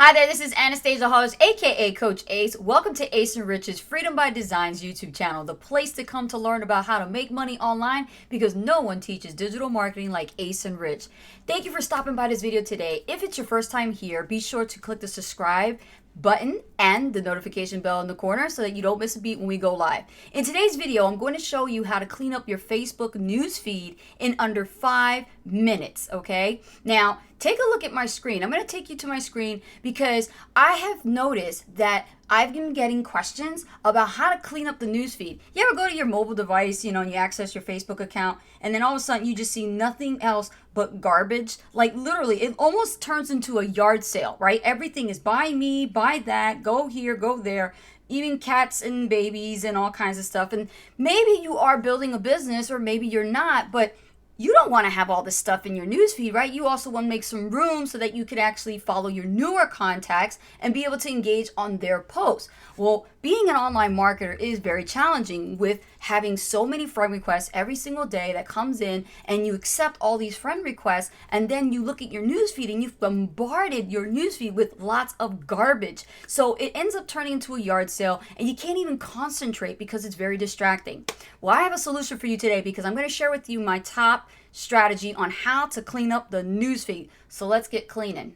Hi there, this is Anastasia Hawes, aka Coach Ace. Welcome to Ace and Rich's Freedom by Design's YouTube channel, the place to come to learn about how to make money online because no one teaches digital marketing like Ace and Rich. Thank you for stopping by this video today. If it's your first time here, be sure to click the subscribe button and the notification bell in the corner so that you don't miss a beat when we go live. In today's video, I'm going to show you how to clean up your Facebook news feed in under 5 minutes, okay? Now, take a look at my screen. I'm going to take you to my screen because I have noticed that I've been getting questions about how to clean up the news feed. You ever go to your mobile device, and you access your Facebook account, and then all of a sudden you just see nothing else but garbage? Like literally, it almost turns into a yard sale, right? Everything is buy me, buy that, go here, go there. Even cats and babies and all kinds of stuff. And maybe you are building a business or maybe you're not, but you don't want to have all this stuff in your newsfeed, right? You also want to make some room so that you can actually follow your newer contacts and be able to engage on their posts. Well, being an online marketer is very challenging with having so many friend requests every single day that comes in, and you accept all these friend requests, and then you look at your newsfeed and you've bombarded your newsfeed with lots of garbage. So it ends up turning into a yard sale and you can't even concentrate because it's very distracting. Well, I have a solution for you today because I'm going to share with you my top strategy on how to clean up the newsfeed. So let's get cleaning.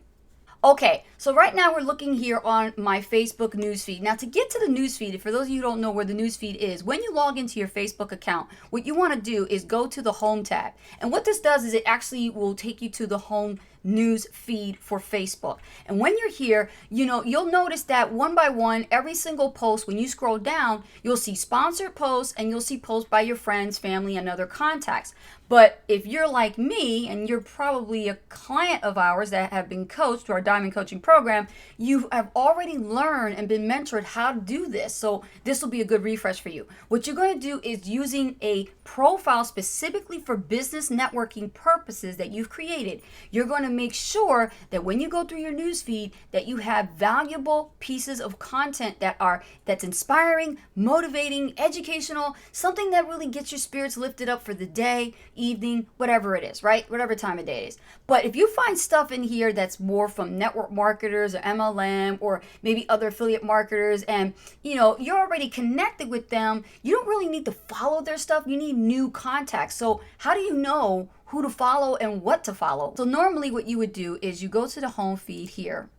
Okay, so right now we're looking here on my Facebook newsfeed. Now to get to the newsfeed, for those of you who don't know where the newsfeed is, when you log into your Facebook account, what you want to do is go to the home tab. And what this does is it actually will take you to the home news feed for Facebook. And when you're here, you'll notice that one by one, every single post, when you scroll down, you'll see sponsored posts and you'll see posts by your friends, family, and other contacts. But if you're like me, and you're probably a client of ours that have been coached through our Diamond Coaching Program, you have already learned and been mentored how to do this. So this will be a good refresh for you. What you're going to do is using a profile specifically for business networking purposes that you've created. You're going to make sure that when you go through your newsfeed that you have valuable pieces of content that's inspiring, motivating, educational, something that really gets your spirits lifted up for the day, evening, whatever it is, right? Whatever time of day it is. But if you find stuff in here that's more from network marketers or MLM or maybe other affiliate marketers, and you're already connected with them, you don't really need to follow their stuff. You need new contacts. So how do you know who to follow and what to follow? So normally what you would do is you go to the home feed here.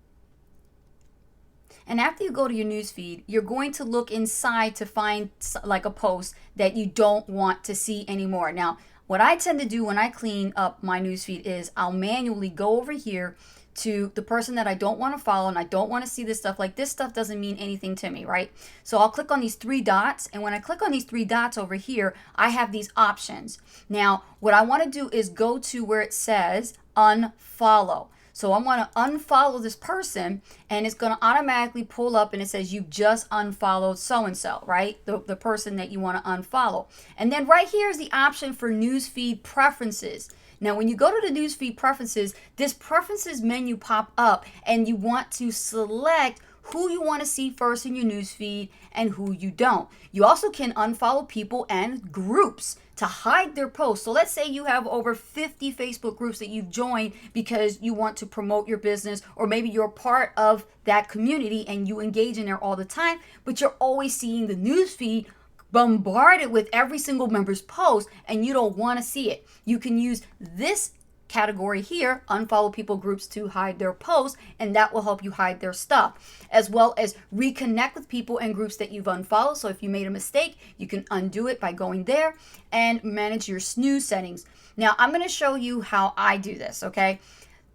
And after you go to your news feed, you're going to look inside to find like a post that you don't want to see anymore. Now, what I tend to do when I clean up my news feed is I'll manually go over here to the person that I don't want to follow and I don't want to see this stuff. Like this stuff doesn't mean anything to me, right? So I'll click on these 3 dots, and when I click on these 3 dots over here, I have these options. Now, what I want to do is go to where it says unfollow. So I'm going to unfollow this person, and it's going to automatically pull up and it says you just unfollowed so-and-so, right? The person that you want to unfollow. And then right here is the option for newsfeed preferences. Now, when you go to the newsfeed preferences, this preferences menu pop up and you want to select who you want to see first in your newsfeed and who you don't. You also can unfollow people and groups to hide their posts. So let's say you have over 50 Facebook groups that you've joined because you want to promote your business, or maybe you're part of that community and you engage in there all the time, but you're always seeing the newsfeed bombarded with every single member's post and you don't want to see it. You can use this category here, unfollow people groups, to hide their posts, and that will help you hide their stuff, as well as reconnect with people and groups that you've unfollowed. So if you made a mistake, you can undo it by going there and manage your snooze settings. Now I'm going to show you how I do this, okay?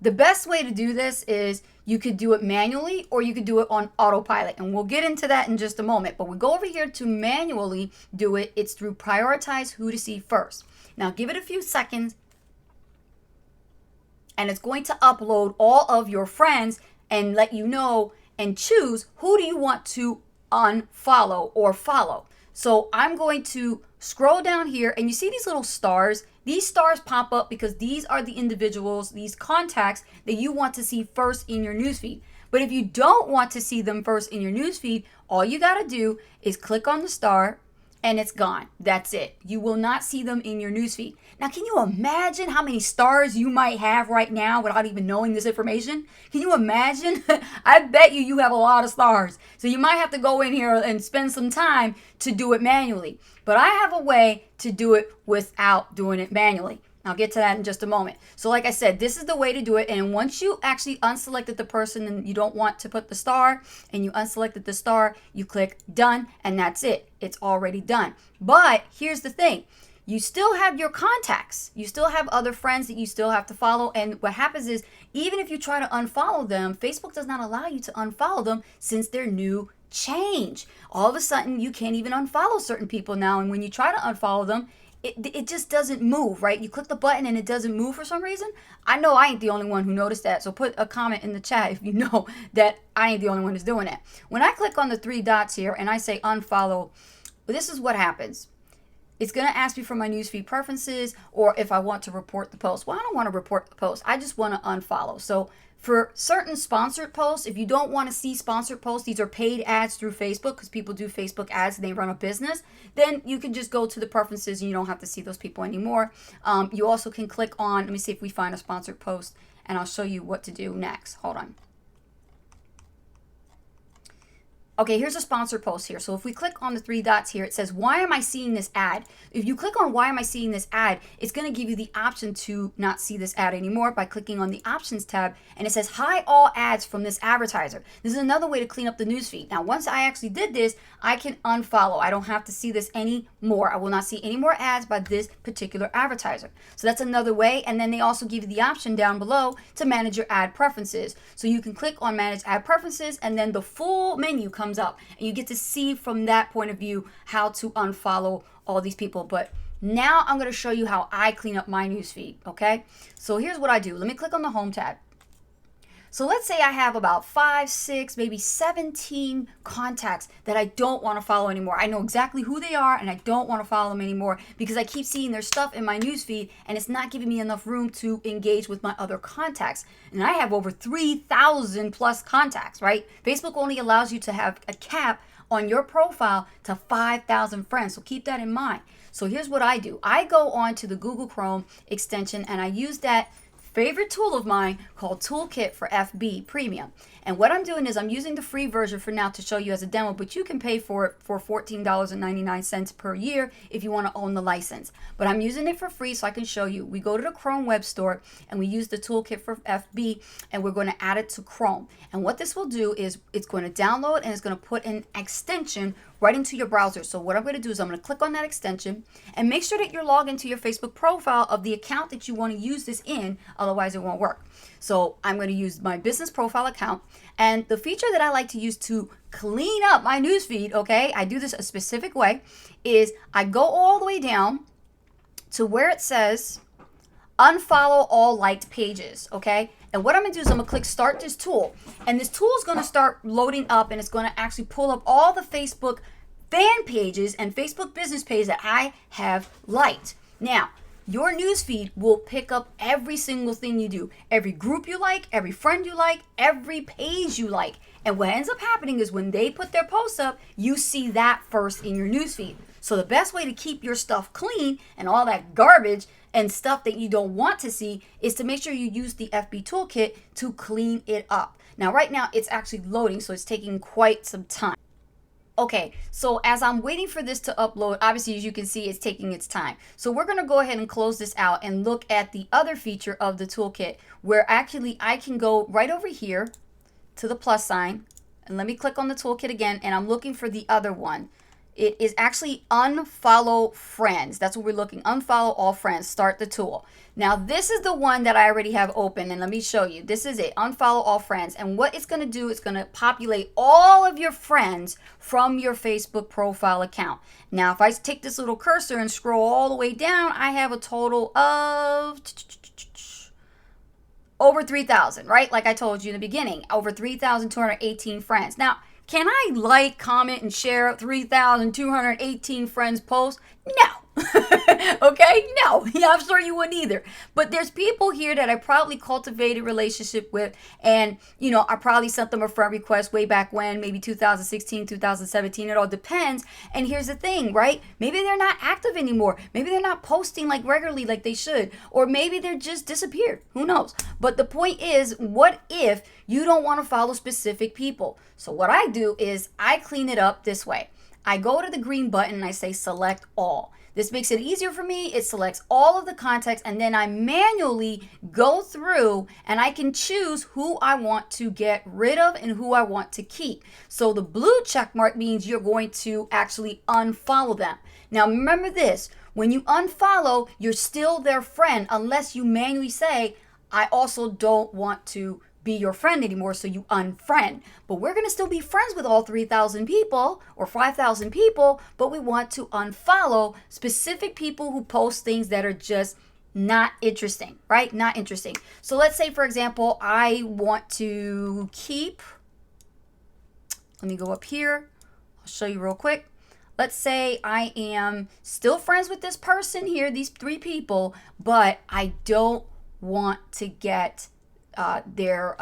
The best way to do this is you could do it manually or you could do it on autopilot, and we'll get into that in just a moment. But we go over here to manually do it. It's through prioritize who to see first. Now give it a few seconds, and it's going to upload all of your friends and let you know and choose who do you want to unfollow or follow. So I'm going to scroll down here, and you see these little stars. These stars pop up because these are the individuals, these contacts that you want to see first in your newsfeed. But if you don't want to see them first in your newsfeed, all you got to do is click on the star, and it's gone. That's it. You will not see them in your newsfeed. Now, can you imagine how many stars you might have right now without even knowing this information? Can you imagine? I bet you have a lot of stars. So you might have to go in here and spend some time to do it manually. But I have a way to do it without doing it manually. I'll get to that in just a moment. So like I said, this is the way to do it. And once you actually unselected the person and you don't want to put the star and you unselected the star, you click done and that's it. It's already done. But here's the thing. You still have your contacts. You still have other friends that you still have to follow. And what happens is even if you try to unfollow them, Facebook does not allow you to unfollow them since their new change. All of a sudden, you can't even unfollow certain people now. And when you try to unfollow them, it just doesn't move, right? You click the button and it doesn't move for some reason. I know I ain't the only one who noticed that. So put a comment in the chat if you know that I ain't the only one who's doing that. When I click on the three dots here and I say unfollow, this is what happens. It's going to ask me for my newsfeed preferences or if I want to report the post. Well, I don't want to report the post. I just want to unfollow. So for certain sponsored posts, if you don't want to see sponsored posts, these are paid ads through Facebook because people do Facebook ads and they run a business, then you can just go to the preferences and you don't have to see those people anymore. You also can click on, let me see if we find a sponsored post and I'll show you what to do next. Hold on. Okay, here's a sponsored post here. So if we click on the three dots here, it says, why am I seeing this ad? If you click on why am I seeing this ad, it's going to give you the option to not see this ad anymore by clicking on the options tab. And it says, hide all ads from this advertiser. This is another way to clean up the newsfeed. Now, once I actually did this, I can unfollow. I don't have to see this anymore. I will not see any more ads by this particular advertiser. So that's another way. And then they also give you the option down below to manage your ad preferences. So you can click on manage ad preferences and then the full menu comes up and you get to see from that point of view how to unfollow all these people. But now I'm going to show you how I clean up my newsfeed. Okay, so here's what I do. Let me click on the home tab. So let's say I have about 5, 6, maybe 17 contacts that I don't want to follow anymore. I know exactly who they are and I don't want to follow them anymore because I keep seeing their stuff in my newsfeed and it's not giving me enough room to engage with my other contacts. And I have over 3,000 plus contacts, right? Facebook only allows you to have a cap on your profile to 5,000 friends. So keep that in mind. So here's what I do. I go on to the Google Chrome extension and I use that favorite tool of mine called Toolkit for FB Premium. And what I'm doing is I'm using the free version for now to show you as a demo, but you can pay for it for $14.99 per year if you want to own the license. But I'm using it for free so I can show you. We go to the Chrome web store and we use the Toolkit for FB and we're going to add it to Chrome. And what this will do is it's going to download and it's going to put an extension right into your browser. So what I'm going to do is I'm going to click on that extension and make sure that you're logged into your Facebook profile of the account that you want to use this in, otherwise it won't work. So I'm going to use my business profile account, and the feature that I like to use to clean up my newsfeed, okay, I do this a specific way, is I go all the way down to where it says unfollow all liked pages, okay? And what I'm going to do is I'm going to click start this tool, and this tool is going to start loading up and it's going to actually pull up all the Facebook fan pages and Facebook business pages that I have liked. Now, your newsfeed will pick up every single thing you do, every group you like, every friend you like, every page you like. And what ends up happening is when they put their posts up, you see that first in your newsfeed. So the best way to keep your stuff clean and all that garbage and stuff that you don't want to see is to make sure you use the FB Toolkit to clean it up. Now, right now it's actually loading, so it's taking quite some time. Okay, so as I'm waiting for this to upload, obviously, as you can see, it's taking its time. So we're going to go ahead and close this out and look at the other feature of the toolkit where actually I can go right over here to the plus sign. And let me click on the toolkit again, and I'm looking for the other one. It is actually unfollow friends. That's what we're looking. Unfollow all friends. Start the tool. Now, this is the one that I already have open, and let me show you. This is it. Unfollow all friends. And what it's going to do, it's going to populate all of your friends from your Facebook profile account. Now, if I take this little cursor and scroll all the way down, I have a total of over 3,000, right? Like I told you in the beginning, over 3,218 friends. Now, can I like, comment, and share 3,218 friends' posts? No, Okay? No, yeah, I'm sure you wouldn't either. But there's people here that I probably cultivated relationship with, and I probably sent them a friend request way back when, maybe 2016, 2017. It all depends. And here's the thing, right? Maybe they're not active anymore. Maybe they're not posting like regularly like they should, or maybe they're just disappeared. Who knows? But the point is, what if you don't want to follow specific people? So what I do is I clean it up this way. I go to the green button and I say select all. This makes it easier for me. It selects all of the contacts, and then I manually go through and I can choose who I want to get rid of and who I want to keep. So the blue check mark means you're going to actually unfollow them. Now remember this, when you unfollow, you're still their friend unless you manually say, I also don't want to be your friend anymore, so you unfriend. But we're going to still be friends with all 3,000 people or 5,000 people, but we want to unfollow specific people who post things that are just not interesting, right? Not interesting. So let's say, for example, I want to keep, let me go up here. I'll show you real quick. Let's say I am still friends with this person here, these 3 people, but I don't want to get their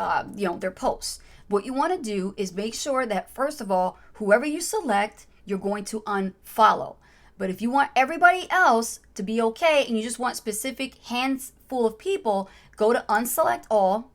posts. What you want to do is make sure that, first of all, whoever you select, you're going to unfollow. But if you want everybody else to be okay and you just want specific handful of people, go to unselect all,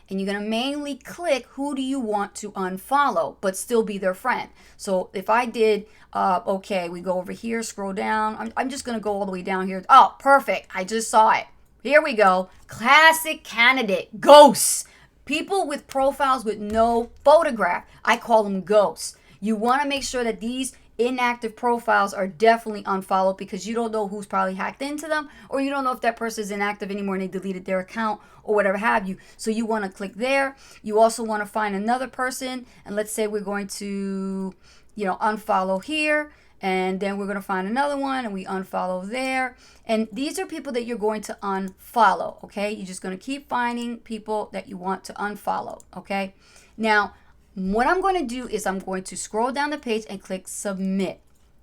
and you're going to manually click who do you want to unfollow but still be their friend. So if I did okay, we go over here, scroll down. I'm just going to go all the way down here. Oh, perfect. I just saw it. Here we go. Classic candidate. Ghosts. People with profiles with no photograph. I call them ghosts. You want to make sure that these inactive profiles are definitely unfollowed, because you don't know who's probably hacked into them, or you don't know if that person is inactive anymore and they deleted their account or whatever have you. So you want to click there. You also want to find another person, and let's say we're going to unfollow here. And then we're going to find another one and we unfollow there. And these are people that you're going to unfollow, okay? You're just going to keep finding people that you want to unfollow, okay? Now, what I'm going to do is I'm going to scroll down the page and click submit,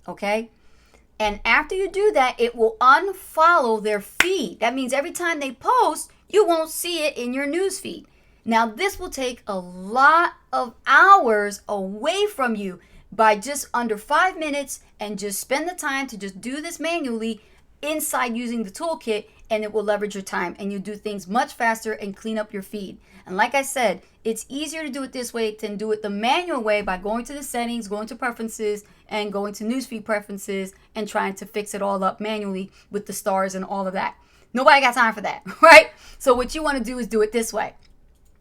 okay? And after you do that, it will unfollow their feed. That means every time they post, you won't see it in your newsfeed. Now, this will take a lot of hours away from you by just under 5 minutes, and just spend the time to just do this manually inside using the toolkit, and it will leverage your time and you'll do things much faster and clean up your feed. And like I said, it's easier to do it this way than do it the manual way by going to the settings, going to preferences, and going to newsfeed preferences and trying to fix it all up manually with the stars and all of that. Nobody got time for that, right? So what you want to do is do it this way.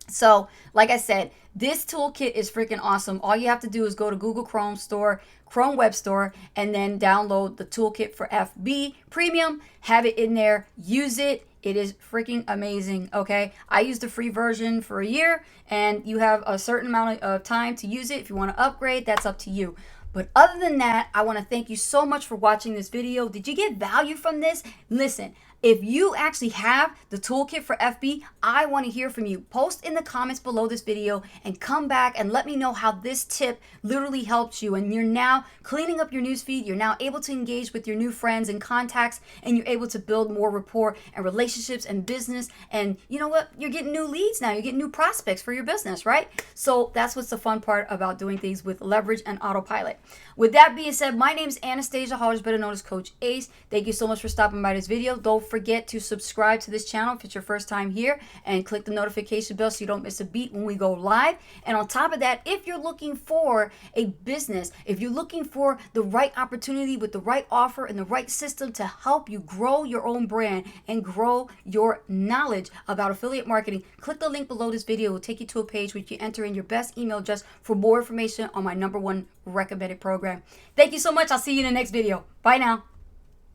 So, like I said, this toolkit is freaking awesome. All you have to do is go to Google Chrome Store, Chrome Web Store, and then download the Toolkit for FB Premium. Have it in there. Use it. It is freaking amazing, okay? I used the free version for a year, and you have a certain amount of time to use it. If you want to upgrade, that's up to you. But other than that, I want to thank you so much for watching this video. Did you get value from this? Listen, if you actually have the Toolkit for FB, I want to hear from you. Post in the comments below this video and come back and let me know how this tip literally helped you. And you're now cleaning up your newsfeed. You're now able to engage with your new friends and contacts, and you're able to build more rapport and relationships and business. And you know what? You're getting new leads now. You're getting new prospects for your business, right? So that's what's the fun part about doing things with leverage and autopilot. With that being said, my name is Anastasia Hollers, better known as Coach Ace. Thank you so much for stopping by this video. Don't forget to subscribe to this channel if it's your first time here, and click the notification bell so you don't miss a beat when we go live. And on top of that, if you're looking for a business, if you're looking for the right opportunity with the right offer and the right system to help you grow your own brand and grow your knowledge about affiliate marketing, click the link below this video. It will take you to a page where you can enter in your best email address for more information on my #1 recommended program. Thank you so much. I'll see you in the next video. Bye now.